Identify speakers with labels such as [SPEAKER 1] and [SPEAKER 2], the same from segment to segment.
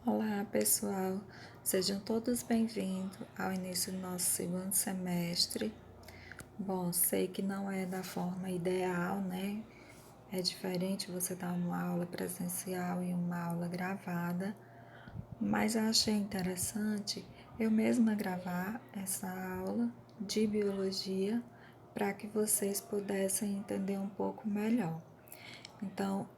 [SPEAKER 1] Olá, pessoal. Sejam todos bem-vindos ao início do nosso segundo semestre. Bom, sei que não é da forma ideal, né? É diferente você dar uma aula presencial e uma aula gravada, mas eu achei interessante eu mesma gravar essa aula de biologia para que vocês pudessem entender um pouco melhor. Então,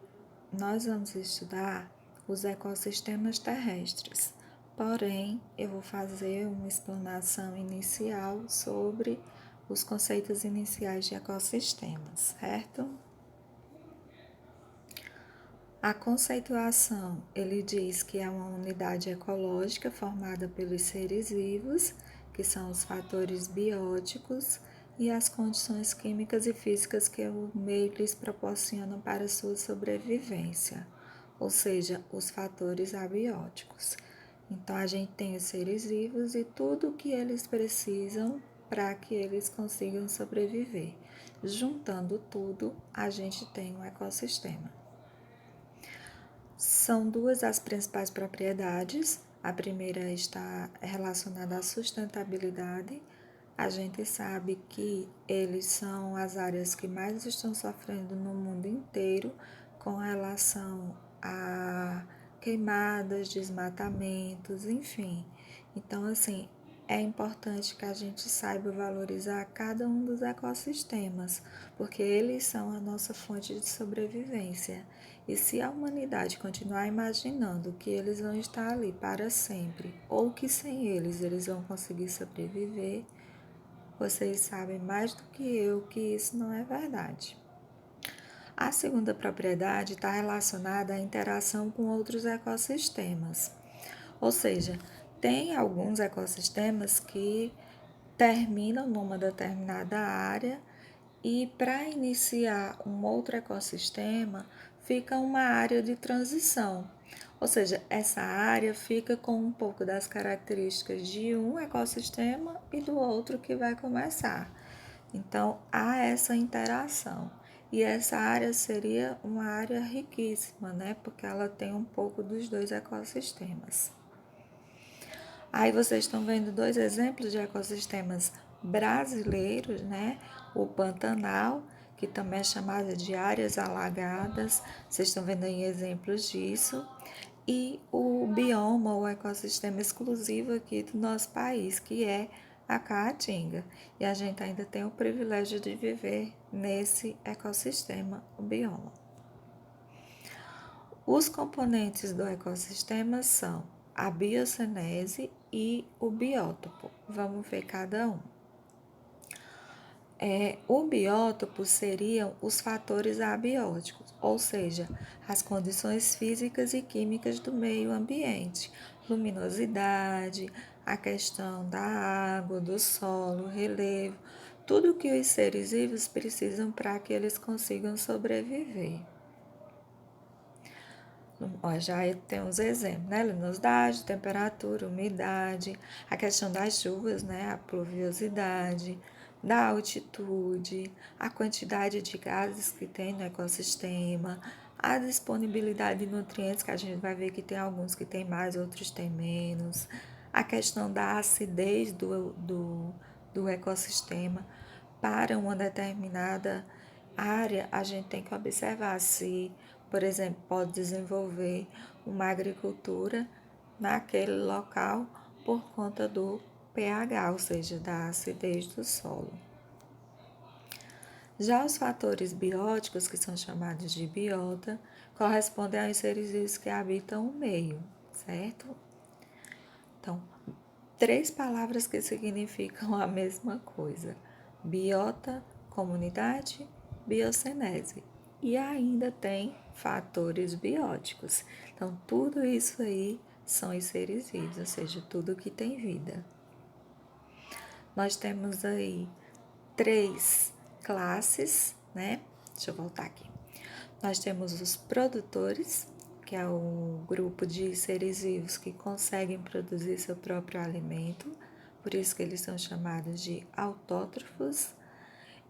[SPEAKER 1] nós vamos estudar os ecossistemas terrestres, porém, eu vou fazer uma explanação inicial sobre os conceitos iniciais de ecossistemas, certo? A conceituação, ele diz que é uma unidade ecológica formada pelos seres vivos, que são os fatores bióticos, e as condições químicas e físicas que o meio lhes proporciona para sua sobrevivência, ou seja, os fatores abióticos. Então, a gente tem os seres vivos e tudo o que eles precisam para que eles consigam sobreviver. Juntando tudo, a gente tem um ecossistema. São duas as principais propriedades. A primeira está relacionada à sustentabilidade. A gente sabe que eles são as áreas que mais estão sofrendo no mundo inteiro com relação a queimadas, desmatamentos, enfim. Então, assim, é importante que a gente saiba valorizar cada um dos ecossistemas, porque eles são a nossa fonte de sobrevivência. E se a humanidade continuar imaginando que eles vão estar ali para sempre, ou que sem eles vão conseguir sobreviver, vocês sabem mais do que eu que isso não é verdade. A segunda propriedade está relacionada à interação com outros ecossistemas. Ou seja, tem alguns ecossistemas que terminam numa determinada área e para iniciar um outro ecossistema fica uma área de transição. Ou seja, essa área fica com um pouco das características de um ecossistema e do outro que vai começar. Então, há essa interação. E essa área seria uma área riquíssima, né? Porque ela tem um pouco dos dois ecossistemas. Aí vocês estão vendo dois exemplos de ecossistemas brasileiros, né? O Pantanal, que também é chamado de áreas alagadas, vocês estão vendo aí exemplos disso, e o bioma, o ecossistema exclusivo aqui do nosso país, que é a Caatinga. E a gente ainda tem o privilégio de viver nesse ecossistema, o bioma. Os componentes do ecossistema são a biocenese e o biótopo. Vamos ver cada um. O biótopo seriam os fatores abióticos, ou seja, as condições físicas e químicas do meio ambiente, luminosidade, a questão da água, do solo, relevo, tudo que os seres vivos precisam para que eles consigam sobreviver. Já tem uns exemplos, né? Luminosidade, temperatura, umidade, a questão das chuvas, né? A pluviosidade, da altitude, a quantidade de gases que tem no ecossistema, a disponibilidade de nutrientes, que a gente vai ver que tem alguns que tem mais, outros tem menos, a questão da acidez do ecossistema. Para uma determinada área, a gente tem que observar se, por exemplo, pode desenvolver uma agricultura naquele local por conta do pH, ou seja, da acidez do solo. Já os fatores bióticos, que são chamados de biota, correspondem aos seres vivos que habitam o meio, certo? Então, 3 palavras que significam a mesma coisa: biota, comunidade, biocenese. E ainda tem fatores bióticos. Então, tudo isso aí são os seres vivos, ou seja, tudo que tem vida. Nós temos aí 3 classes, né? Deixa eu voltar aqui. Nós temos os produtores, que é o grupo de seres vivos que conseguem produzir seu próprio alimento, por isso que eles são chamados de autótrofos.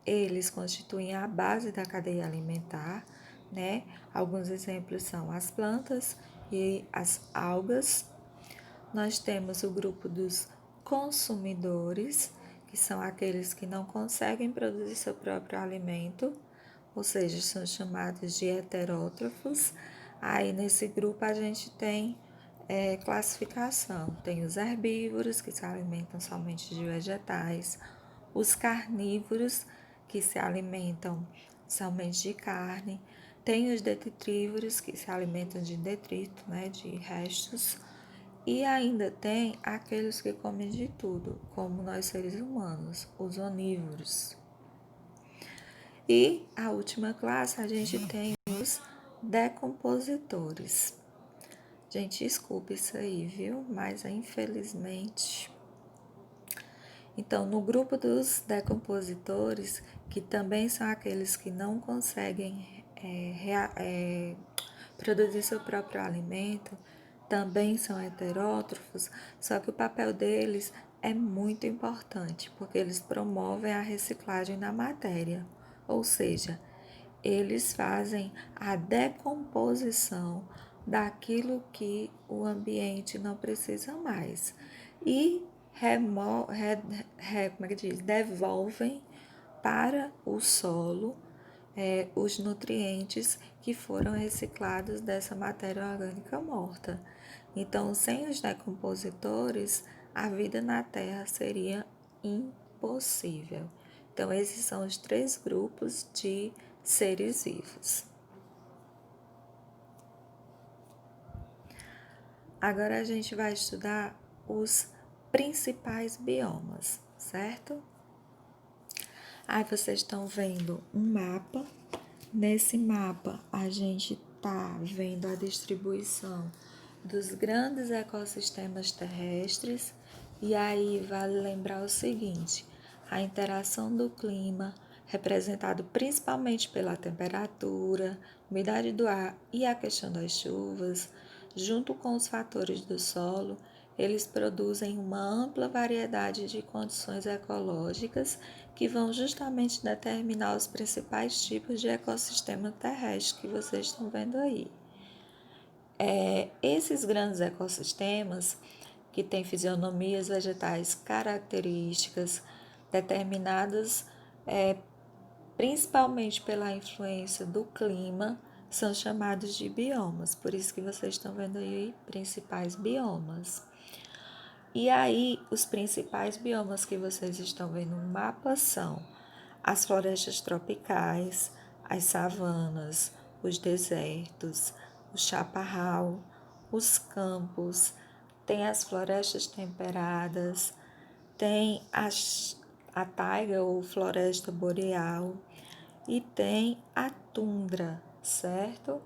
[SPEAKER 1] Eles constituem a base da cadeia alimentar, né? Alguns exemplos são as plantas e as algas, Nós temos o grupo dos consumidores, que são aqueles que não conseguem produzir seu próprio alimento, ou seja, são chamados de heterótrofos. Aí nesse grupo a gente tem classificação. Tem os herbívoros, que se alimentam somente de vegetais, os carnívoros, que se alimentam somente de carne, tem os detritrívoros, que se alimentam de detrito, né, de restos, e ainda tem aqueles que comem de tudo, como nós seres humanos, os onívoros. E a última classe a gente tem os decompositores. Gente, desculpa isso aí, viu? Mas infelizmente. Então, no grupo dos decompositores, que também são aqueles que não conseguem produzir seu próprio alimento, também são heterótrofos, só que o papel deles é muito importante, porque eles promovem a reciclagem da matéria, ou seja, eles fazem a decomposição daquilo que o ambiente não precisa mais e devolvem para o solo os nutrientes que foram reciclados dessa matéria orgânica morta. Então, sem os decompositores, a vida na Terra seria impossível. Então, esses são os 3 grupos de seres vivos. Agora a gente vai estudar os principais biomas, certo? Aí vocês estão vendo um mapa. Nesse mapa a gente tá vendo a distribuição dos grandes ecossistemas terrestres. E aí vale lembrar o seguinte: a interação do clima, representado principalmente pela temperatura, umidade do ar e a questão das chuvas, junto com os fatores do solo, eles produzem uma ampla variedade de condições ecológicas que vão justamente determinar os principais tipos de ecossistema terrestre que vocês estão vendo aí. Esses grandes ecossistemas, que têm fisionomias vegetais características, determinadas principalmente pela influência do clima, são chamados de biomas. Por isso que vocês estão vendo aí principais biomas. E aí, os principais biomas que vocês estão vendo no mapa são as florestas tropicais, as savanas, os desertos, o chaparral, os campos, tem as florestas temperadas, tem a taiga ou floresta boreal e tem a tundra, certo?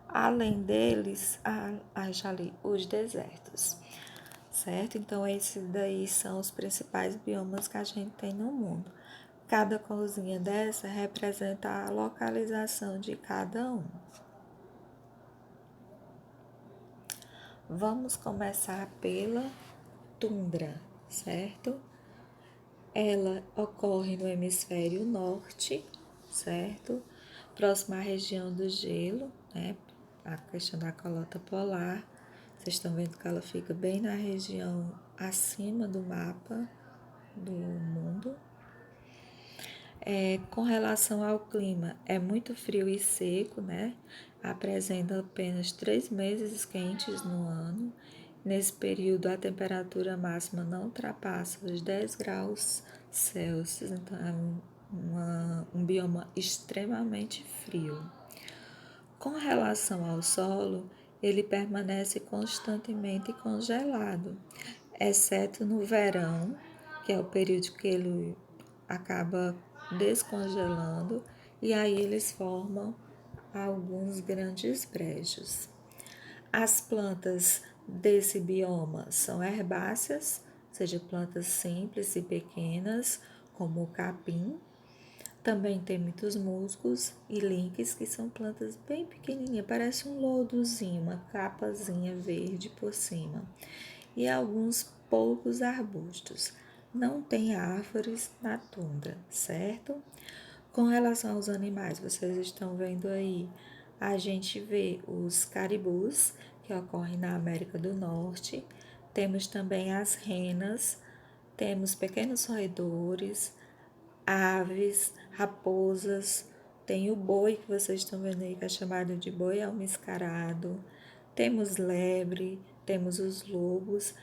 [SPEAKER 1] Além deles, já li, os desertos, certo? Então, esses daí são os principais biomas que a gente tem no mundo. Cada corzinha dessa representa a localização de cada um. Vamos começar pela tundra, certo? Ela ocorre no hemisfério norte, certo? Próxima à região do gelo, né? A questão da calota polar. Vocês estão vendo que ela fica bem na região acima do mapa do mundo. Com relação ao clima, é muito frio e seco, né? Apresenta apenas 3 meses quentes no ano. Nesse período, a temperatura máxima não ultrapassa os 10 graus Celsius, então é um bioma extremamente frio. Com relação ao solo, ele permanece constantemente congelado, exceto no verão, que é o período que ele acaba descongelando, e aí eles formam alguns grandes brejos. As plantas desse bioma são herbáceas, ou seja, plantas simples e pequenas, como o capim. Também tem muitos musgos e línques, que são plantas bem pequenininhas, parece um lodozinho, uma capazinha verde por cima. E alguns poucos arbustos. Não tem árvores na tundra, certo? Com relação aos animais, vocês estão vendo aí, a gente vê os caribus, que ocorrem na América do Norte, Temos também as renas, temos pequenos roedores, aves, raposas, tem o boi que vocês estão vendo aí, que é chamado de boi almiscarado, temos lebre, temos os lobos,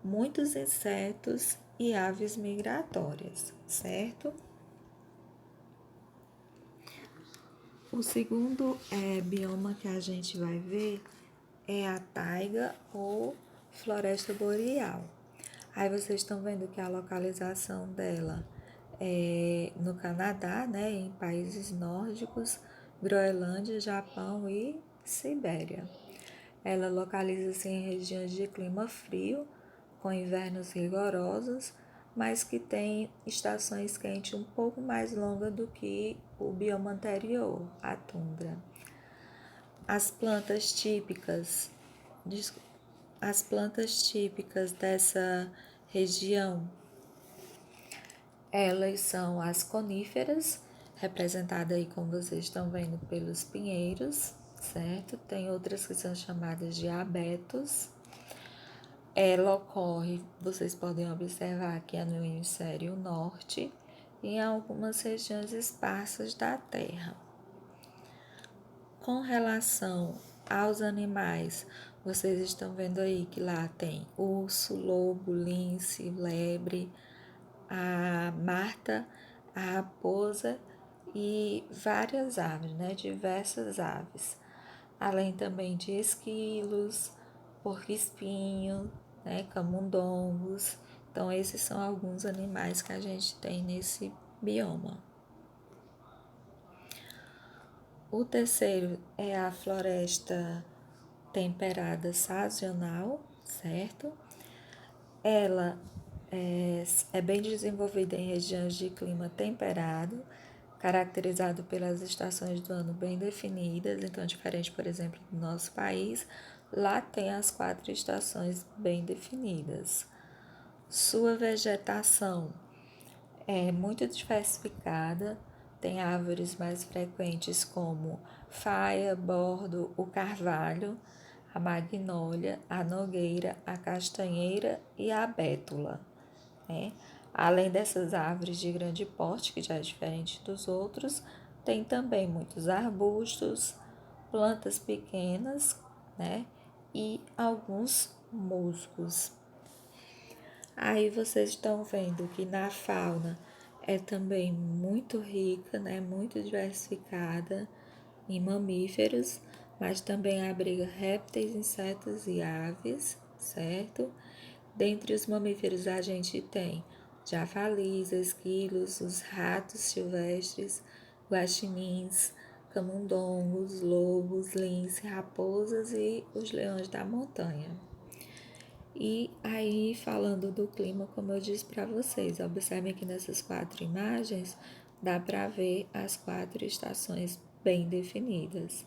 [SPEAKER 1] muitos insetos e aves migratórias, certo? O segundo bioma que a gente vai ver é a taiga ou floresta boreal. Aí vocês estão vendo que a localização dela é no Canadá, né, em países nórdicos, Groenlândia, Japão e Sibéria. Ela localiza-se em regiões de clima frio, com invernos rigorosos, mas que tem estações quentes um pouco mais longas do que o bioma anterior, a tundra. As plantas típicas, dessa região, elas são as coníferas, representadas aí como vocês estão vendo pelos pinheiros, certo? Tem outras que são chamadas de abetos. Ela ocorre, vocês podem observar que é no hemisfério norte e em algumas regiões esparsas da Terra. Com relação aos animais, vocês estão vendo aí que lá tem urso, lobo, lince, lebre, a marta, a raposa e várias aves, né? Diversas aves. Além também de esquilos, porco-espinho, né? Camundongos. Então, esses são alguns animais que a gente tem nesse bioma. O terceiro é a floresta temperada sazonal, certo? Ela é bem desenvolvida em regiões de clima temperado, caracterizado pelas estações do ano bem definidas. Então, diferente, por exemplo, do nosso país, lá tem as 4 estações bem definidas. Sua vegetação é muito diversificada, tem árvores mais frequentes como faia, bordo, o carvalho, a magnólia, a nogueira, a castanheira e a bétula, né? Além dessas árvores de grande porte, que já é diferente dos outros, tem também muitos arbustos, plantas pequenas, né? E alguns musgos. Aí vocês estão vendo que na fauna é também muito rica, né? Muito diversificada em mamíferos, mas também abriga répteis, insetos e aves, certo? Dentre os mamíferos a gente tem javalis, esquilos, os ratos silvestres, guaxinins, camundongos, lobos, lince, raposas e os leões da montanha. E aí, falando do clima, como eu disse para vocês, observem que nessas 4 imagens dá para ver as 4 estações bem definidas.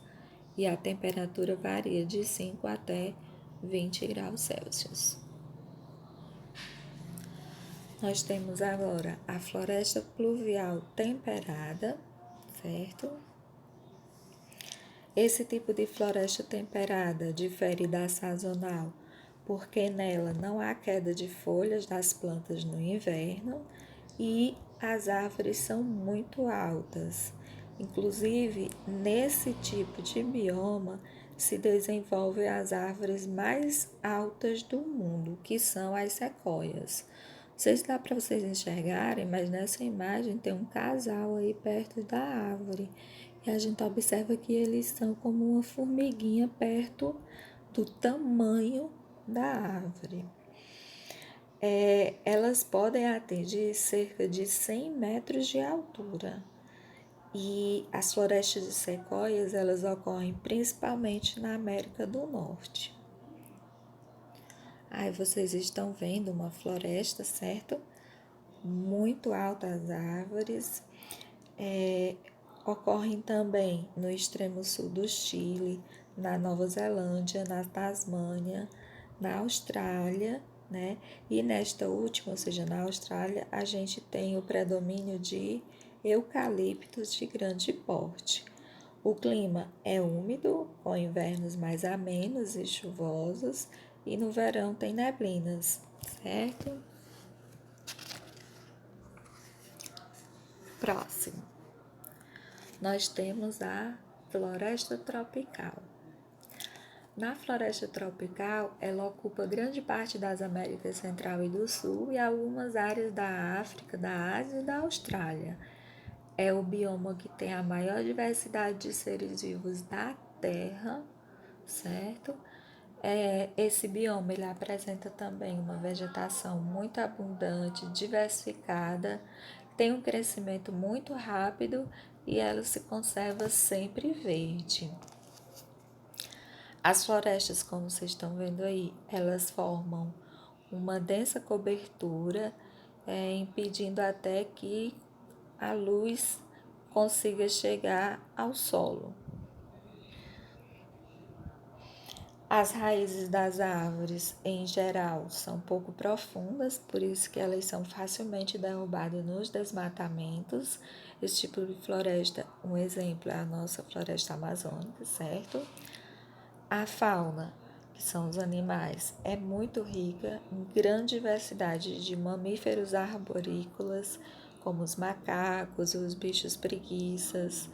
[SPEAKER 1] E a temperatura varia de 5 até 20 graus Celsius. Nós temos agora a floresta pluvial temperada, certo? Esse tipo de floresta temperada difere da sazonal, porque nela não há queda de folhas das plantas no inverno e as árvores são muito altas. Inclusive, nesse tipo de bioma se desenvolvem as árvores mais altas do mundo, que são as sequoias. Não sei se dá para vocês enxergarem, mas nessa imagem tem um casal aí perto da árvore. E a gente observa que eles são como uma formiguinha perto do tamanho da árvore. Elas podem atingir cerca de 100 metros de altura. E as florestas de sequoias, elas ocorrem principalmente na América do Norte. Aí vocês estão vendo uma floresta, certo? Muito altas árvores. Ocorrem também no extremo sul do Chile, na Nova Zelândia, na Tasmânia, na Austrália, né? E nesta última, ou seja, na Austrália, a gente tem o predomínio de eucaliptos de grande porte. O clima é úmido, com invernos mais amenos e chuvosos, e no verão tem neblinas, certo? Próximo, nós temos a floresta tropical. Na floresta tropical, ela ocupa grande parte das Américas Central e do Sul e algumas áreas da África, da Ásia e da Austrália. É o bioma que tem a maior diversidade de seres vivos da Terra, certo? Esse bioma ele apresenta também uma vegetação muito abundante, diversificada, tem um crescimento muito rápido e ela se conserva sempre verde. As florestas, como vocês estão vendo aí, elas formam uma densa cobertura, impedindo até que a luz consiga chegar ao solo. As raízes das árvores, em geral, são pouco profundas, por isso que elas são facilmente derrubadas nos desmatamentos. Esse tipo de floresta, um exemplo é a nossa floresta amazônica, certo? A fauna, que são os animais, é muito rica em grande diversidade de mamíferos arborícolas, como os macacos, os bichos preguiças.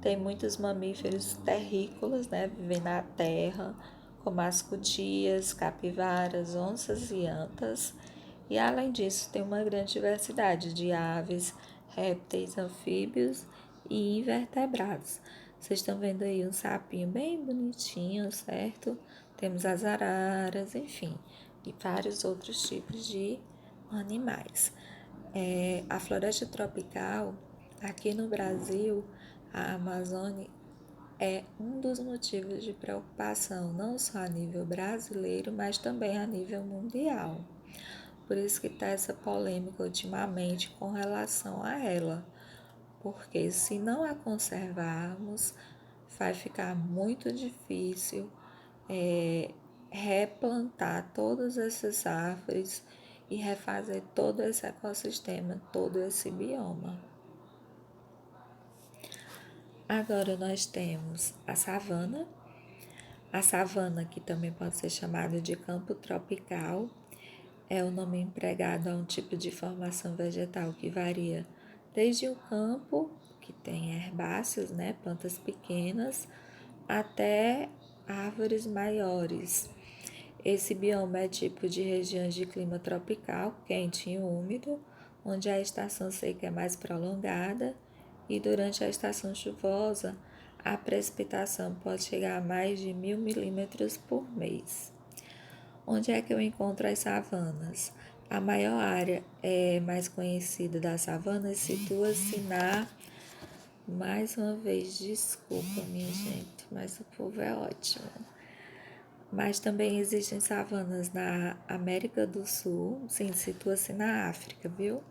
[SPEAKER 1] Tem muitos mamíferos terrícolas, né, vivem na terra, como as cutias, capivaras, onças e antas. E além disso, tem uma grande diversidade de aves, répteis, anfíbios e invertebrados. Vocês estão vendo aí um sapinho bem bonitinho, certo? Temos as araras, enfim, e vários outros tipos de animais. A floresta tropical, aqui no Brasil, a Amazônia é um dos motivos de preocupação, não só a nível brasileiro, mas também a nível mundial. Por isso que está essa polêmica ultimamente com relação a ela, porque se não a conservarmos, vai ficar muito difícil replantar todas essas árvores e refazer todo esse ecossistema, todo esse bioma. Agora nós temos a savana. A savana, que também pode ser chamada de campo tropical, é o nome empregado a um tipo de formação vegetal que varia desde o campo, que tem herbáceos, né, plantas pequenas, até árvores maiores. Esse bioma é tipo de regiões de clima tropical, quente e úmido, onde a estação seca é mais prolongada e durante a estação chuvosa a precipitação pode chegar a mais de 1.000 milímetros por mês. Onde é que eu encontro as savanas? A maior área mais conhecida das savanas situa-se mais uma vez, desculpa minha gente, mas o povo é ótimo. Mas também existem savanas na América do Sul, sim, situa-se na África, viu?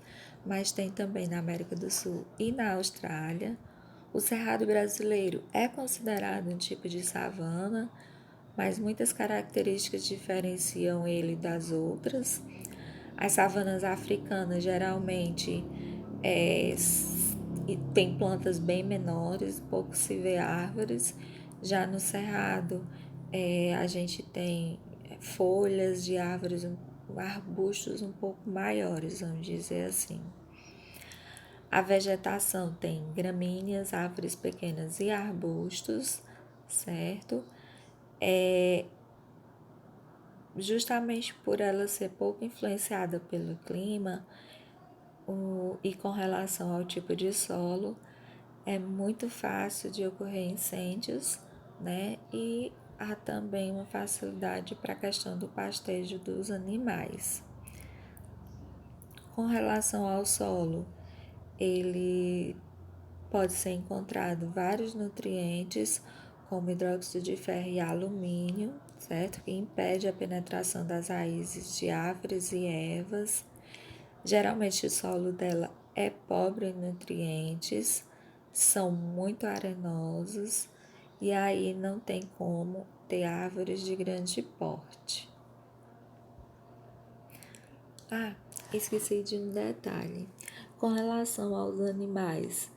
[SPEAKER 1] Mas tem também na América do Sul e na Austrália. O cerrado brasileiro é considerado um tipo de savana, mas muitas características diferenciam ele das outras. As savanas africanas geralmente tem plantas bem menores, pouco se vê árvores. Já no cerrado a gente tem folhas de árvores, arbustos um pouco maiores, vamos dizer assim. A vegetação tem gramíneas, árvores pequenas e arbustos, certo? Justamente por ela ser pouco influenciada pelo clima e com relação ao tipo de solo, é muito fácil de ocorrer incêndios, né? E há também uma facilidade para a questão do pastejo dos animais. Com relação ao solo, ele pode ser encontrado vários nutrientes, como hidróxido de ferro e alumínio, certo? Que impede a penetração das raízes de árvores e ervas. Geralmente o solo dela é pobre em nutrientes, são muito arenosos e aí não tem como ter árvores de grande porte. Esqueci de um detalhe. Com relação aos animais,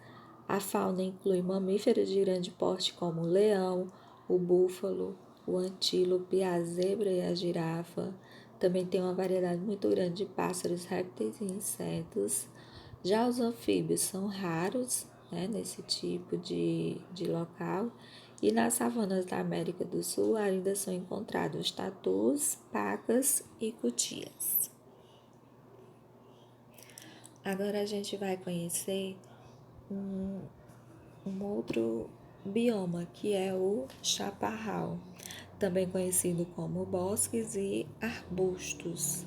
[SPEAKER 1] a fauna inclui mamíferos de grande porte como o leão, o búfalo, o antílope, a zebra e a girafa. Também tem uma variedade muito grande de pássaros, répteis e insetos. Já os anfíbios são raros, né, nesse tipo de local. E nas savanas da América do Sul ainda são encontrados tatus, pacas e cutias. Agora a gente vai conhecer um outro bioma, que é o chaparral, também conhecido como bosques e arbustos.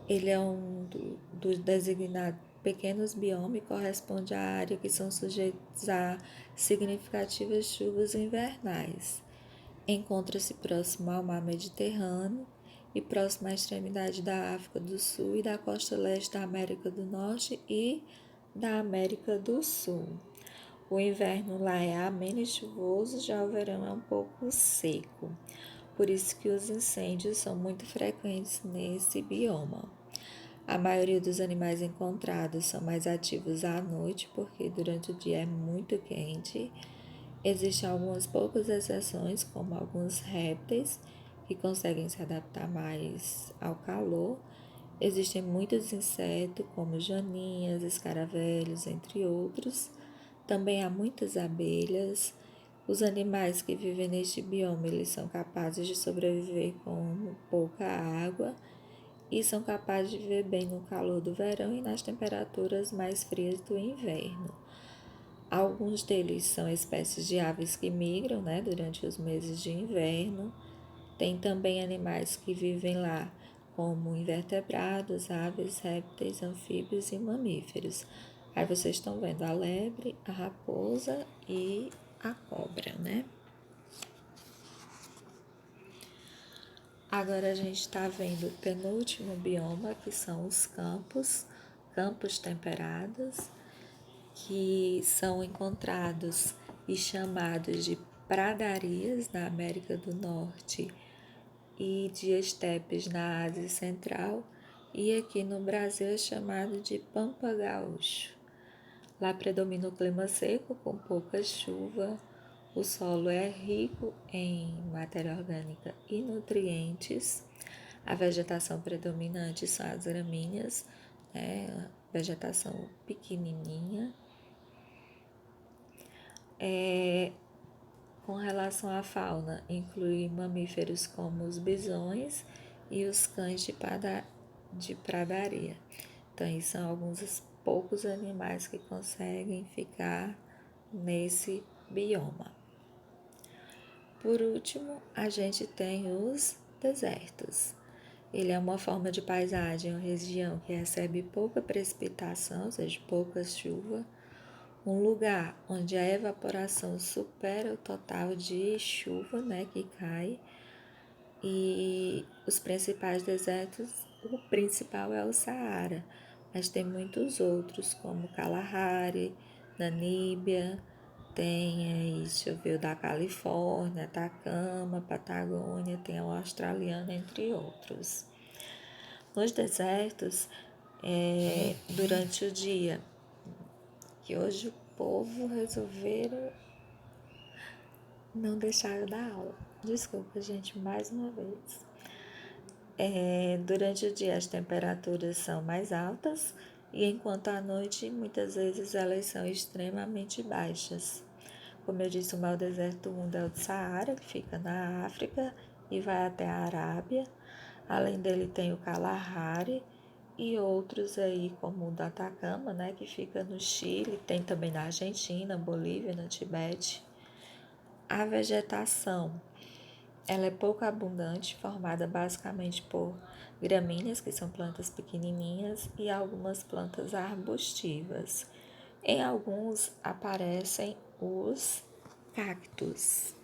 [SPEAKER 1] Ele é um dos designados pequenos biomas e corresponde à área que são sujeitos a significativas chuvas invernais. Encontra-se próximo ao mar Mediterrâneo e próximo à extremidade da África do Sul e da costa leste da América do Norte e da América do Sul. O inverno lá é ameno e chuvoso, já o verão é um pouco seco. Por isso que os incêndios são muito frequentes nesse bioma. A maioria dos animais encontrados são mais ativos à noite, porque durante o dia é muito quente. Existem algumas poucas exceções, como alguns répteis, que conseguem se adaptar mais ao calor. Existem muitos insetos, como joaninhas, escaravelhos, entre outros. Também há muitas abelhas. Os animais que vivem neste bioma, eles são capazes de sobreviver com pouca água e são capazes de viver bem no calor do verão e nas temperaturas mais frias do inverno. Alguns deles são espécies de aves que migram, né, durante os meses de inverno. Tem também animais que vivem lá, como invertebrados, aves, répteis, anfíbios e mamíferos. Aí vocês estão vendo a lebre, a raposa e a cobra, né? Agora a gente está vendo o penúltimo bioma, que são os campos temperados, que são encontrados e chamados de pradarias na América do Norte e de estepes na Ásia Central, e aqui no Brasil é chamado de Pampa Gaúcho. Lá predomina o clima seco, com pouca chuva, o solo é rico em matéria orgânica e nutrientes, a vegetação predominante são as gramíneas, né, vegetação pequenininha. Com relação à fauna, inclui mamíferos como os bisões e os cães de pradaria. Então, esses são alguns poucos animais que conseguem ficar nesse bioma. Por último, a gente tem os desertos. Ele é uma forma de paisagem, uma região que recebe pouca precipitação, ou seja, pouca chuva, um lugar onde a evaporação supera o total de chuva, né, que cai, e os principais desertos, o principal é o Saara, mas tem muitos outros, como Kalahari, Namíbia, tem aí, deixa eu ver, o da Califórnia, Atacama, Patagônia, tem o australiano, entre outros. Nos desertos, durante o dia, que hoje o povo resolveram não deixar eu dar aula. Desculpa, gente, mais uma vez. Durante o dia as temperaturas são mais altas e enquanto à noite muitas vezes elas são extremamente baixas. Como eu disse, o maior deserto do mundo é o do Saara, que fica na África e vai até a Arábia. Além dele tem o Kalahari e outros aí como o do Atacama, né, que fica no Chile, tem também na Argentina, Bolívia, no Tibete. A vegetação, ela é pouco abundante, formada basicamente por gramíneas, que são plantas pequenininhas, e algumas plantas arbustivas. Em alguns aparecem os cactos.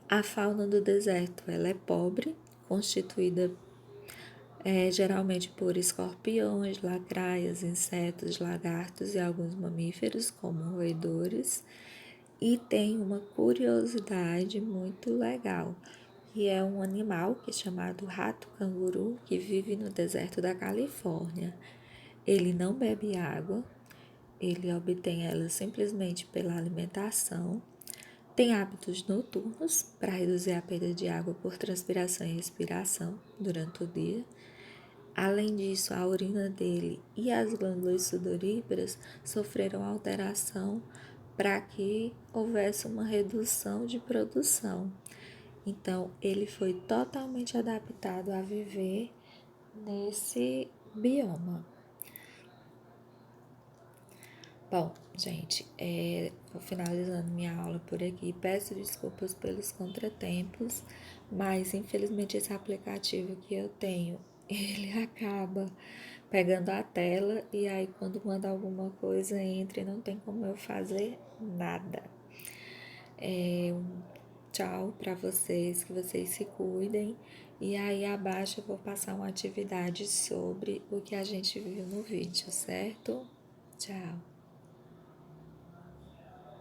[SPEAKER 1] A fauna do deserto, ela é pobre, constituída geralmente por escorpiões, lacraias, insetos, lagartos e alguns mamíferos, como roedores. E tem uma curiosidade muito legal, que é um animal que é chamado rato-canguru, que vive no deserto da Califórnia. Ele não bebe água, ele obtém ela simplesmente pela alimentação. Tem hábitos noturnos para reduzir a perda de água por transpiração e respiração durante o dia. Além disso, a urina dele e as glândulas sudoríparas sofreram alteração para que houvesse uma redução de produção. Então, ele foi totalmente adaptado a viver nesse bioma. Bom, gente, vou finalizando minha aula por aqui. Peço desculpas pelos contratempos, mas infelizmente esse aplicativo que eu tenho, ele acaba pegando a tela e aí quando manda alguma coisa entra e não tem como eu fazer nada. Tchau para vocês, que vocês se cuidem. E aí abaixo eu vou passar uma atividade sobre o que a gente viu no vídeo, certo? Tchau.